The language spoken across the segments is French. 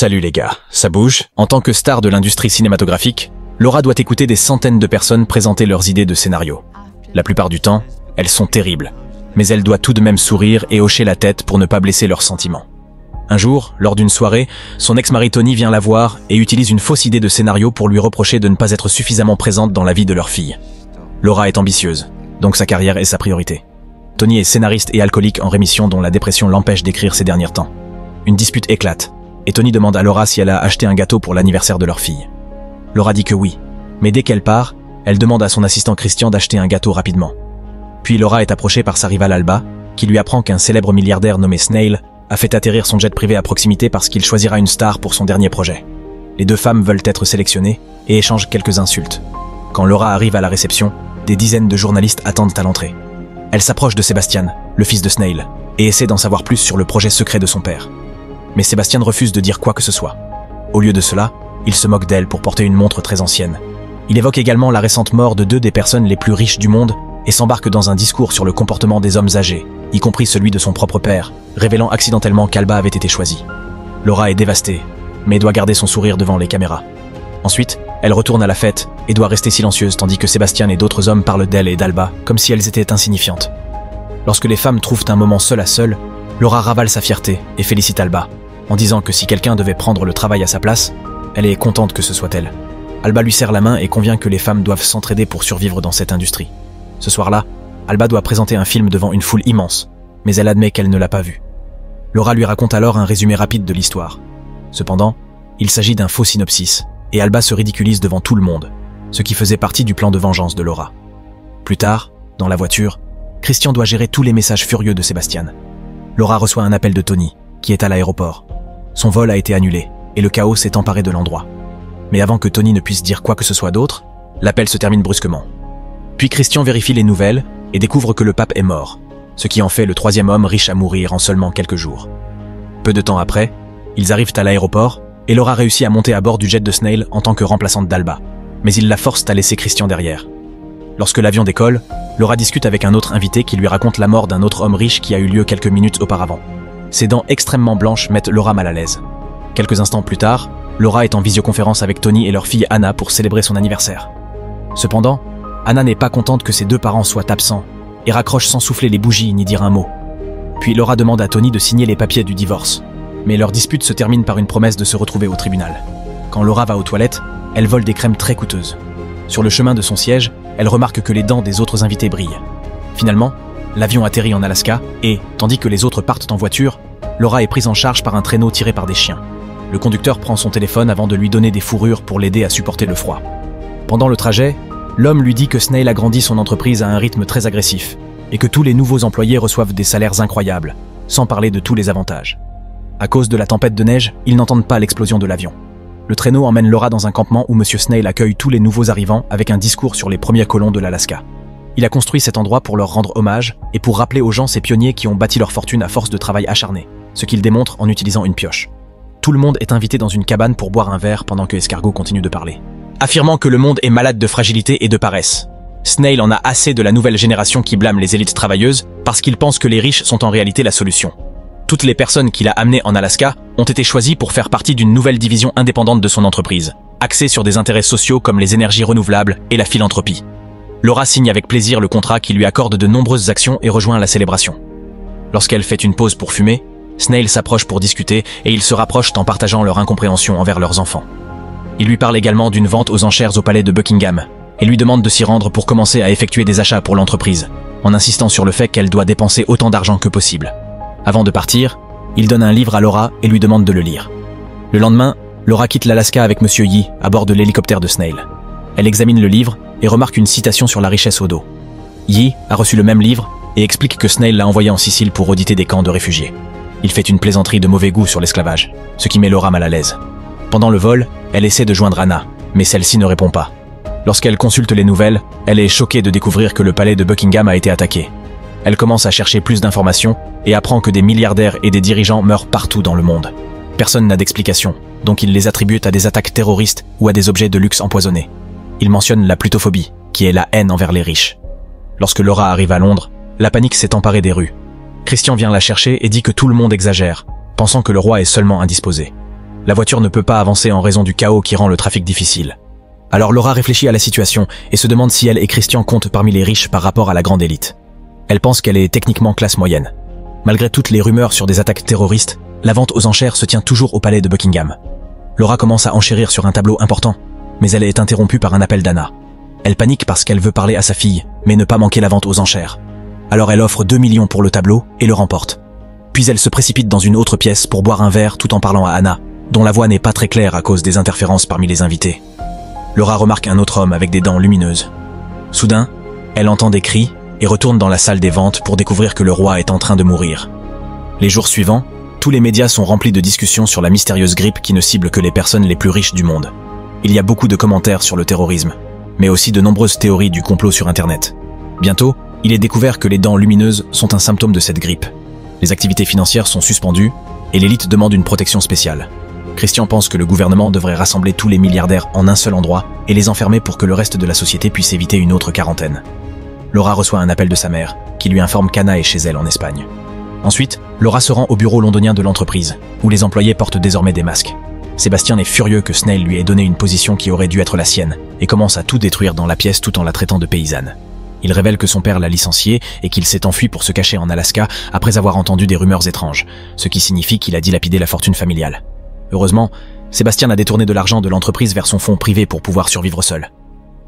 Salut les gars, ça bouge? En tant que star de l'industrie cinématographique, Laura doit écouter des centaines de personnes présenter leurs idées de scénario. La plupart du temps, elles sont terribles, mais elle doit tout de même sourire et hocher la tête pour ne pas blesser leurs sentiments. Un jour, lors d'une soirée, son ex-mari Tony vient la voir et utilise une fausse idée de scénario pour lui reprocher de ne pas être suffisamment présente dans la vie de leur fille. Laura est ambitieuse, donc sa carrière est sa priorité. Tony est scénariste et alcoolique en rémission dont la dépression l'empêche d'écrire ces derniers temps. Une dispute éclate, et Tony demande à Laura si elle a acheté un gâteau pour l'anniversaire de leur fille. Laura dit que oui, mais dès qu'elle part, elle demande à son assistant Christian d'acheter un gâteau rapidement. Puis Laura est approchée par sa rivale Alba, qui lui apprend qu'un célèbre milliardaire nommé Snail a fait atterrir son jet privé à proximité parce qu'il choisira une star pour son dernier projet. Les deux femmes veulent être sélectionnées et échangent quelques insultes. Quand Laura arrive à la réception, des dizaines de journalistes attendent à l'entrée. Elle s'approche de Sébastien, le fils de Snail, et essaie d'en savoir plus sur le projet secret de son père. Mais Sébastien refuse de dire quoi que ce soit. Au lieu de cela, il se moque d'elle pour porter une montre très ancienne. Il évoque également la récente mort de deux des personnes les plus riches du monde et s'embarque dans un discours sur le comportement des hommes âgés, y compris celui de son propre père, révélant accidentellement qu'Alba avait été choisie. Laura est dévastée, mais doit garder son sourire devant les caméras. Ensuite, elle retourne à la fête et doit rester silencieuse tandis que Sébastien et d'autres hommes parlent d'elle et d'Alba comme si elles étaient insignifiantes. Lorsque les femmes trouvent un moment seul à seul, Laura ravale sa fierté et félicite Alba, en disant que si quelqu'un devait prendre le travail à sa place, elle est contente que ce soit elle. Alba lui serre la main et convient que les femmes doivent s'entraider pour survivre dans cette industrie. Ce soir-là, Alba doit présenter un film devant une foule immense, mais elle admet qu'elle ne l'a pas vu. Laura lui raconte alors un résumé rapide de l'histoire. Cependant, il s'agit d'un faux synopsis, et Alba se ridiculise devant tout le monde, ce qui faisait partie du plan de vengeance de Laura. Plus tard, dans la voiture, Christian doit gérer tous les messages furieux de Sébastien. Laura reçoit un appel de Tony, qui est à l'aéroport. Son vol a été annulé, et le chaos s'est emparé de l'endroit. Mais avant que Tony ne puisse dire quoi que ce soit d'autre, l'appel se termine brusquement. Puis Christian vérifie les nouvelles et découvre que le pape est mort, ce qui en fait le troisième homme riche à mourir en seulement quelques jours. Peu de temps après, ils arrivent à l'aéroport et Laura réussit à monter à bord du jet de Snail en tant que remplaçante d'Alba, mais ils la forcent à laisser Christian derrière. Lorsque l'avion décolle, Laura discute avec un autre invité qui lui raconte la mort d'un autre homme riche qui a eu lieu quelques minutes auparavant. Ses dents extrêmement blanches mettent Laura mal à l'aise. Quelques instants plus tard, Laura est en visioconférence avec Tony et leur fille Anna pour célébrer son anniversaire. Cependant, Anna n'est pas contente que ses deux parents soient absents et raccroche sans souffler les bougies ni dire un mot. Puis Laura demande à Tony de signer les papiers du divorce, mais leur dispute se termine par une promesse de se retrouver au tribunal. Quand Laura va aux toilettes, elle vole des crèmes très coûteuses. Sur le chemin de son siège, elle remarque que les dents des autres invités brillent. Finalement, l'avion atterrit en Alaska et, tandis que les autres partent en voiture, Laura est prise en charge par un traîneau tiré par des chiens. Le conducteur prend son téléphone avant de lui donner des fourrures pour l'aider à supporter le froid. Pendant le trajet, l'homme lui dit que Snail agrandit son entreprise à un rythme très agressif et que tous les nouveaux employés reçoivent des salaires incroyables, sans parler de tous les avantages. À cause de la tempête de neige, ils n'entendent pas l'explosion de l'avion. Le traîneau emmène Laura dans un campement où Monsieur Snail accueille tous les nouveaux arrivants avec un discours sur les premiers colons de l'Alaska. Il a construit cet endroit pour leur rendre hommage et pour rappeler aux gens ces pionniers qui ont bâti leur fortune à force de travail acharné, ce qu'il démontre en utilisant une pioche. Tout le monde est invité dans une cabane pour boire un verre pendant que Escargot continue de parler, affirmant que le monde est malade de fragilité et de paresse. Snail en a assez de la nouvelle génération qui blâme les élites travailleuses parce qu'il pense que les riches sont en réalité la solution. Toutes les personnes qu'il a amenées en Alaska ont été choisies pour faire partie d'une nouvelle division indépendante de son entreprise, axée sur des intérêts sociaux comme les énergies renouvelables et la philanthropie. Laura signe avec plaisir le contrat qui lui accorde de nombreuses actions et rejoint la célébration. Lorsqu'elle fait une pause pour fumer, Snail s'approche pour discuter et ils se rapprochent en partageant leur incompréhension envers leurs enfants. Il lui parle également d'une vente aux enchères au palais de Buckingham et lui demande de s'y rendre pour commencer à effectuer des achats pour l'entreprise, en insistant sur le fait qu'elle doit dépenser autant d'argent que possible. Avant de partir, il donne un livre à Laura et lui demande de le lire. Le lendemain, Laura quitte l'Alaska avec Monsieur Yi à bord de l'hélicoptère de Snail. Elle examine le livre et remarque une citation sur la richesse au dos. Yi a reçu le même livre et explique que Snail l'a envoyé en Sicile pour auditer des camps de réfugiés. Il fait une plaisanterie de mauvais goût sur l'esclavage, ce qui met Laura mal à l'aise. Pendant le vol, elle essaie de joindre Anna, mais celle-ci ne répond pas. Lorsqu'elle consulte les nouvelles, elle est choquée de découvrir que le palais de Buckingham a été attaqué. Elle commence à chercher plus d'informations et apprend que des milliardaires et des dirigeants meurent partout dans le monde. Personne n'a d'explication, donc ils les attribuent à des attaques terroristes ou à des objets de luxe empoisonnés. Ils mentionnent la plutophobie, qui est la haine envers les riches. Lorsque Laura arrive à Londres, la panique s'est emparée des rues. Christian vient la chercher et dit que tout le monde exagère, pensant que le roi est seulement indisposé. La voiture ne peut pas avancer en raison du chaos qui rend le trafic difficile. Alors Laura réfléchit à la situation et se demande si elle et Christian comptent parmi les riches par rapport à la grande élite. Elle pense qu'elle est techniquement classe moyenne. Malgré toutes les rumeurs sur des attaques terroristes, la vente aux enchères se tient toujours au palais de Buckingham. Laura commence à enchérir sur un tableau important, mais elle est interrompue par un appel d'Anna. Elle panique parce qu'elle veut parler à sa fille, mais ne pas manquer la vente aux enchères. Alors elle offre 2 millions pour le tableau et le remporte. Puis elle se précipite dans une autre pièce pour boire un verre tout en parlant à Anna, dont la voix n'est pas très claire à cause des interférences parmi les invités. Laura remarque un autre homme avec des dents lumineuses. Soudain, elle entend des cris et retourne dans la salle des ventes pour découvrir que le roi est en train de mourir. Les jours suivants, tous les médias sont remplis de discussions sur la mystérieuse grippe qui ne cible que les personnes les plus riches du monde. Il y a beaucoup de commentaires sur le terrorisme, mais aussi de nombreuses théories du complot sur Internet. Bientôt, il est découvert que les dents lumineuses sont un symptôme de cette grippe. Les activités financières sont suspendues et l'élite demande une protection spéciale. Christian pense que le gouvernement devrait rassembler tous les milliardaires en un seul endroit et les enfermer pour que le reste de la société puisse éviter une autre quarantaine. Laura reçoit un appel de sa mère, qui lui informe qu'Anna est chez elle en Espagne. Ensuite, Laura se rend au bureau londonien de l'entreprise, où les employés portent désormais des masques. Sébastien est furieux que Snail lui ait donné une position qui aurait dû être la sienne, et commence à tout détruire dans la pièce tout en la traitant de paysanne. Il révèle que son père l'a licencié et qu'il s'est enfui pour se cacher en Alaska après avoir entendu des rumeurs étranges, ce qui signifie qu'il a dilapidé la fortune familiale. Heureusement, Sébastien a détourné de l'argent de l'entreprise vers son fonds privé pour pouvoir survivre seul.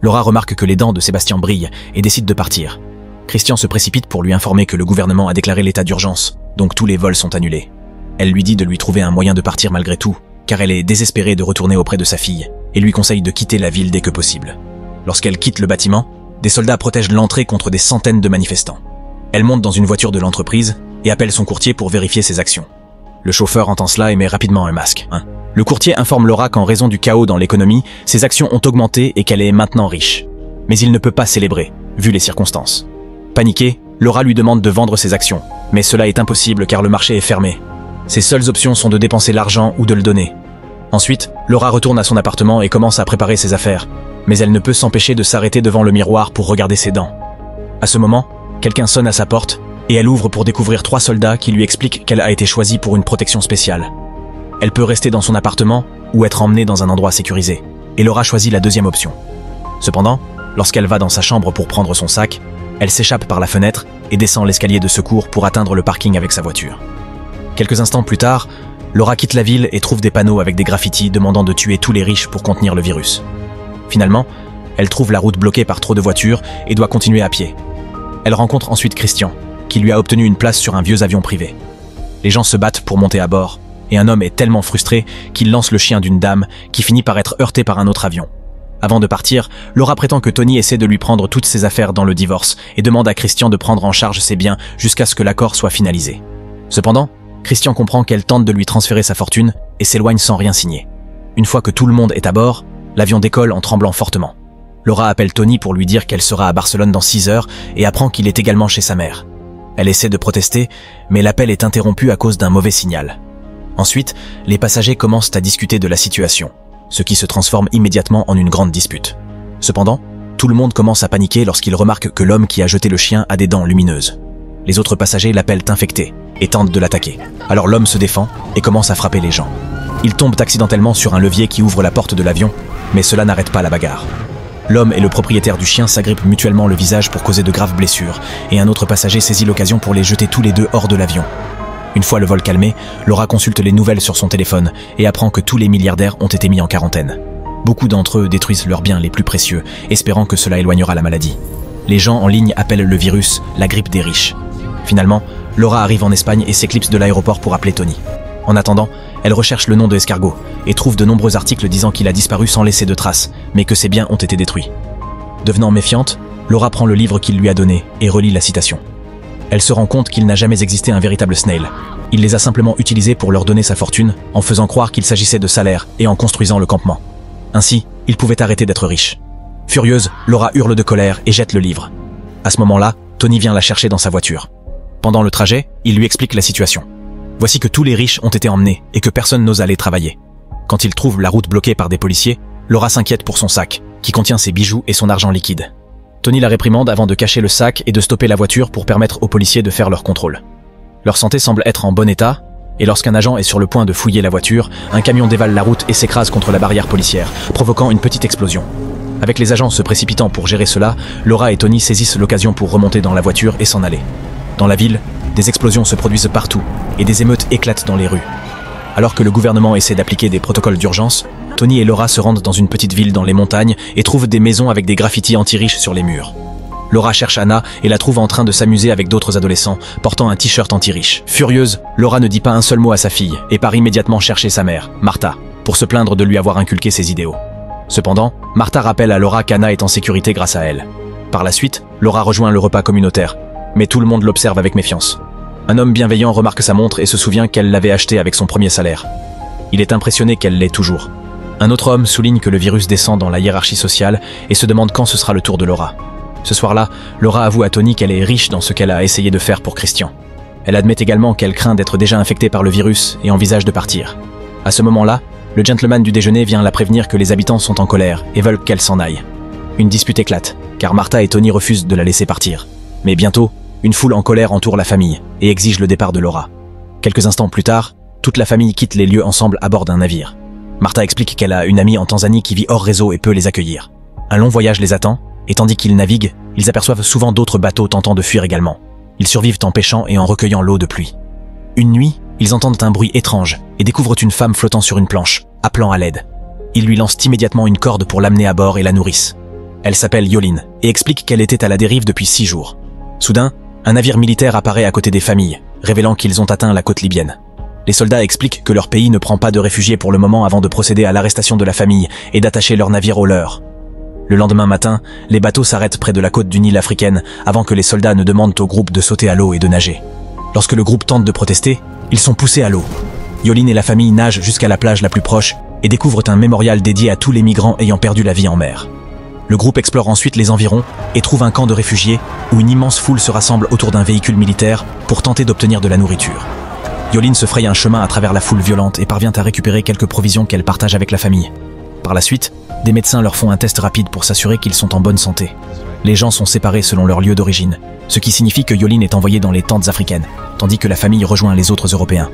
Laura remarque que les dents de Sébastien brillent et décide de partir. Christian se précipite pour lui informer que le gouvernement a déclaré l'état d'urgence, donc tous les vols sont annulés. Elle lui dit de lui trouver un moyen de partir malgré tout, car elle est désespérée de retourner auprès de sa fille, et lui conseille de quitter la ville dès que possible. Lorsqu'elle quitte le bâtiment, des soldats protègent l'entrée contre des centaines de manifestants. Elle monte dans une voiture de l'entreprise et appelle son courtier pour vérifier ses actions. Le chauffeur entend cela et met rapidement un masque. Le courtier informe Laura qu'en raison du chaos dans l'économie, ses actions ont augmenté et qu'elle est maintenant riche. Mais il ne peut pas célébrer, vu les circonstances. Paniquée, Laura lui demande de vendre ses actions, mais cela est impossible car le marché est fermé. Ses seules options sont de dépenser l'argent ou de le donner. Ensuite, Laura retourne à son appartement et commence à préparer ses affaires, mais elle ne peut s'empêcher de s'arrêter devant le miroir pour regarder ses dents. À ce moment, quelqu'un sonne à sa porte et elle ouvre pour découvrir 3 soldats qui lui expliquent qu'elle a été choisie pour une protection spéciale. Elle peut rester dans son appartement ou être emmenée dans un endroit sécurisé, et Laura choisit la deuxième option. Cependant, lorsqu'elle va dans sa chambre pour prendre son sac, elle s'échappe par la fenêtre et descend l'escalier de secours pour atteindre le parking avec sa voiture. Quelques instants plus tard, Laura quitte la ville et trouve des panneaux avec des graffitis demandant de tuer tous les riches pour contenir le virus. Finalement, elle trouve la route bloquée par trop de voitures et doit continuer à pied. Elle rencontre ensuite Christian, qui lui a obtenu une place sur un vieux avion privé. Les gens se battent pour monter à bord, et un homme est tellement frustré qu'il lance le chien d'une dame qui finit par être heurté par un autre avion. Avant de partir, Laura prétend que Tony essaie de lui prendre toutes ses affaires dans le divorce et demande à Christian de prendre en charge ses biens jusqu'à ce que l'accord soit finalisé. Cependant, Christian comprend qu'elle tente de lui transférer sa fortune et s'éloigne sans rien signer. Une fois que tout le monde est à bord, l'avion décolle en tremblant fortement. Laura appelle Tony pour lui dire qu'elle sera à Barcelone dans 6 heures et apprend qu'il est également chez sa mère. Elle essaie de protester, mais l'appel est interrompu à cause d'un mauvais signal. Ensuite, les passagers commencent à discuter de la situation, ce qui se transforme immédiatement en une grande dispute. Cependant, tout le monde commence à paniquer lorsqu'il remarque que l'homme qui a jeté le chien a des dents lumineuses. Les autres passagers l'appellent infecté et tentent de l'attaquer. Alors l'homme se défend et commence à frapper les gens. Ils tombent accidentellement sur un levier qui ouvre la porte de l'avion, mais cela n'arrête pas la bagarre. L'homme et le propriétaire du chien s'agrippent mutuellement le visage pour causer de graves blessures, et un autre passager saisit l'occasion pour les jeter tous les deux hors de l'avion. Une fois le vol calmé, Laura consulte les nouvelles sur son téléphone et apprend que tous les milliardaires ont été mis en quarantaine. Beaucoup d'entre eux détruisent leurs biens les plus précieux, espérant que cela éloignera la maladie. Les gens en ligne appellent le virus la grippe des riches. Finalement, Laura arrive en Espagne et s'éclipse de l'aéroport pour appeler Tony. En attendant, elle recherche le nom de Escargot et trouve de nombreux articles disant qu'il a disparu sans laisser de traces, mais que ses biens ont été détruits. Devenant méfiante, Laura prend le livre qu'il lui a donné et relit la citation. Elle se rend compte qu'il n'a jamais existé un véritable Snail. Il les a simplement utilisés pour leur donner sa fortune, en faisant croire qu'il s'agissait de salaire et en construisant le campement. Ainsi, il pouvait arrêter d'être riche. Furieuse, Laura hurle de colère et jette le livre. À ce moment-là, Tony vient la chercher dans sa voiture. Pendant le trajet, il lui explique la situation. Voici que tous les riches ont été emmenés et que personne n'ose aller travailler. Quand il trouve la route bloquée par des policiers, Laura s'inquiète pour son sac, qui contient ses bijoux et son argent liquide. Tony la réprimande avant de cacher le sac et de stopper la voiture pour permettre aux policiers de faire leur contrôle. Leur santé semble être en bon état, Et lorsqu'un agent est sur le point de fouiller la voiture, un camion dévale la route et s'écrase contre la barrière policière, provoquant une petite explosion. Avec les agents se précipitant pour gérer cela, Laura et Tony saisissent l'occasion pour remonter dans la voiture et s'en aller. Dans la ville, des explosions se produisent partout et des émeutes éclatent dans les rues. Alors que le gouvernement essaie d'appliquer des protocoles d'urgence, Tony et Laura se rendent dans une petite ville dans les montagnes et trouvent des maisons avec des graffitis anti-riches sur les murs. Laura cherche Anna et la trouve en train de s'amuser avec d'autres adolescents, portant un t-shirt anti-riche. Furieuse, Laura ne dit pas un seul mot à sa fille et part immédiatement chercher sa mère, Martha, pour se plaindre de lui avoir inculqué ses idéaux. Cependant, Martha rappelle à Laura qu'Anna est en sécurité grâce à elle. Par la suite, Laura rejoint le repas communautaire, mais tout le monde l'observe avec méfiance. Un homme bienveillant remarque sa montre et se souvient qu'elle l'avait achetée avec son premier salaire. Il est impressionné qu'elle l'ait toujours. Un autre homme souligne que le virus descend dans la hiérarchie sociale et se demande quand ce sera le tour de Laura. Ce soir-là, Laura avoue à Tony qu'elle est riche dans ce qu'elle a essayé de faire pour Christian. Elle admet également qu'elle craint d'être déjà infectée par le virus et envisage de partir. À ce moment-là, le gentleman du déjeuner vient la prévenir que les habitants sont en colère et veulent qu'elle s'en aille. Une dispute éclate, car Martha et Tony refusent de la laisser partir. Mais bientôt, une foule en colère entoure la famille et exige le départ de Laura. Quelques instants plus tard, toute la famille quitte les lieux ensemble à bord d'un navire. Martha explique qu'elle a une amie en Tanzanie qui vit hors réseau et peut les accueillir. Un long voyage les attend, et tandis qu'ils naviguent, ils aperçoivent souvent d'autres bateaux tentant de fuir également. Ils survivent en pêchant et en recueillant l'eau de pluie. Une nuit, ils entendent un bruit étrange et découvrent une femme flottant sur une planche, appelant à l'aide. Ils lui lancent immédiatement une corde pour l'amener à bord et la nourrissent. Elle s'appelle Yoline et explique qu'elle était à la dérive depuis 6 jours. Soudain, un navire militaire apparaît à côté des familles, révélant qu'ils ont atteint la côte libyenne. Les soldats expliquent que leur pays ne prend pas de réfugiés pour le moment avant de procéder à l'arrestation de la famille et d'attacher leur navire au leur. Le lendemain matin, les bateaux s'arrêtent près de la côte d'une île africaine avant que les soldats ne demandent au groupe de sauter à l'eau et de nager. Lorsque le groupe tente de protester, ils sont poussés à l'eau. Yoline et la famille nagent jusqu'à la plage la plus proche et découvrent un mémorial dédié à tous les migrants ayant perdu la vie en mer. Le groupe explore ensuite les environs et trouve un camp de réfugiés où une immense foule se rassemble autour d'un véhicule militaire pour tenter d'obtenir de la nourriture. Yoline se fraye un chemin à travers la foule violente et parvient à récupérer quelques provisions qu'elle partage avec la famille. Par la suite, des médecins leur font un test rapide pour s'assurer qu'ils sont en bonne santé. Les gens sont séparés selon leur lieu d'origine, ce qui signifie que Yoline est envoyée dans les tentes africaines, tandis que la famille rejoint les autres Européens.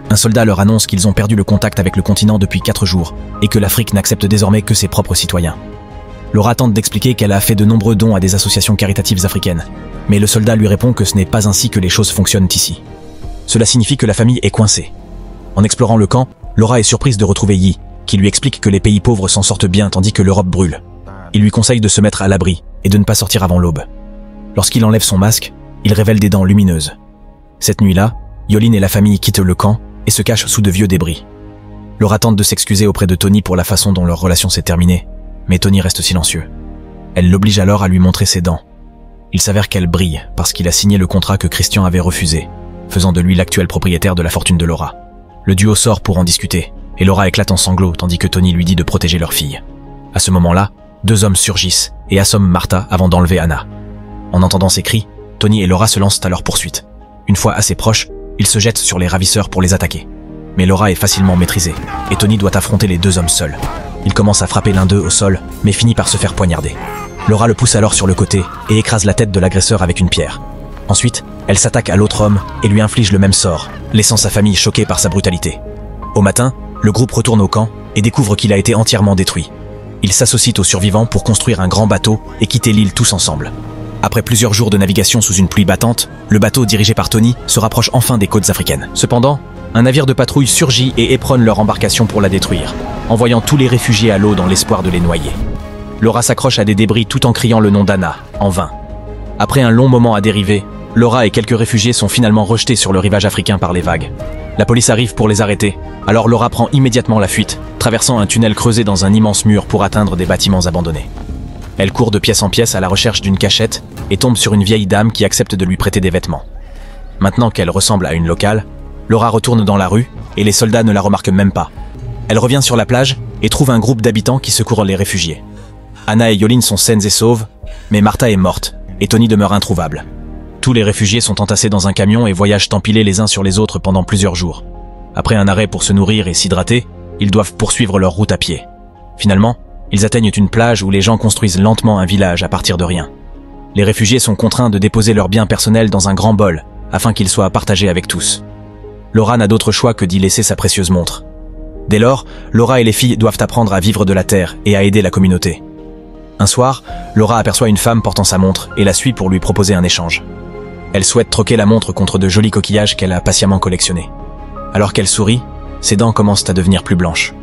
Un soldat leur annonce qu'ils ont perdu le contact avec le continent depuis 4 jours et que l'Afrique n'accepte désormais que ses propres citoyens. Laura tente d'expliquer qu'elle a fait de nombreux dons à des associations caritatives africaines, mais le soldat lui répond que ce n'est pas ainsi que les choses fonctionnent ici. Cela signifie que la famille est coincée. En explorant le camp, Laura est surprise de retrouver Yi, qui lui explique que les pays pauvres s'en sortent bien tandis que l'Europe brûle. Il lui conseille de se mettre à l'abri et de ne pas sortir avant l'aube. Lorsqu'il enlève son masque, il révèle des dents lumineuses. Cette nuit-là, Yoline et la famille quittent le camp et se cachent sous de vieux débris. Laura tente de s'excuser auprès de Tony pour la façon dont leur relation s'est terminée, mais Tony reste silencieux. Elle l'oblige alors à lui montrer ses dents. Il s'avère qu'elle brille parce qu'il a signé le contrat que Christian avait refusé, faisant de lui l'actuel propriétaire de la fortune de Laura. Le duo sort pour en discuter, et Laura éclate en sanglots tandis que Tony lui dit de protéger leur fille. À ce moment-là, 2 hommes surgissent et assomment Martha avant d'enlever Anna. En entendant ces cris, Tony et Laura se lancent à leur poursuite. Une fois assez proches, ils se jettent sur les ravisseurs pour les attaquer. Mais Laura est facilement maîtrisée, et Tony doit affronter les 2 hommes seuls. Il commence à frapper l'un d'eux au sol, mais finit par se faire poignarder. Laura le pousse alors sur le côté et écrase la tête de l'agresseur avec une pierre. Ensuite, elle s'attaque à l'autre homme et lui inflige le même sort, laissant sa famille choquée par sa brutalité. Au matin, le groupe retourne au camp et découvre qu'il a été entièrement détruit. Ils s'associent aux survivants pour construire un grand bateau et quitter l'île tous ensemble. Après plusieurs jours de navigation sous une pluie battante, le bateau dirigé par Tony se rapproche enfin des côtes africaines. Cependant, un navire de patrouille surgit et éperonne leur embarcation pour la détruire, envoyant tous les réfugiés à l'eau dans l'espoir de les noyer. Laura s'accroche à des débris tout en criant le nom d'Anna, en vain. Après un long moment à dériver, Laura et quelques réfugiés sont finalement rejetés sur le rivage africain par les vagues. La police arrive pour les arrêter, alors Laura prend immédiatement la fuite, traversant un tunnel creusé dans un immense mur pour atteindre des bâtiments abandonnés. Elle court de pièce en pièce à la recherche d'une cachette et tombe sur une vieille dame qui accepte de lui prêter des vêtements. Maintenant qu'elle ressemble à une locale, Laura retourne dans la rue et les soldats ne la remarquent même pas. Elle revient sur la plage et trouve un groupe d'habitants qui secourent les réfugiés. Anna et Yoline sont saines et sauves, mais Martha est morte et Tony demeure introuvable. Tous les réfugiés sont entassés dans un camion et voyagent empilés les uns sur les autres pendant plusieurs jours. Après un arrêt pour se nourrir et s'hydrater, ils doivent poursuivre leur route à pied. Finalement, ils atteignent une plage où les gens construisent lentement un village à partir de rien. Les réfugiés sont contraints de déposer leurs biens personnels dans un grand bol afin qu'ils soient partagés avec tous. Laura n'a d'autre choix que d'y laisser sa précieuse montre. Dès lors, Laura et les filles doivent apprendre à vivre de la terre et à aider la communauté. Un soir, Laura aperçoit une femme portant sa montre et la suit pour lui proposer un échange. Elle souhaite troquer la montre contre de jolis coquillages qu'elle a patiemment collectionnés. Alors qu'elle sourit, ses dents commencent à devenir plus blanches.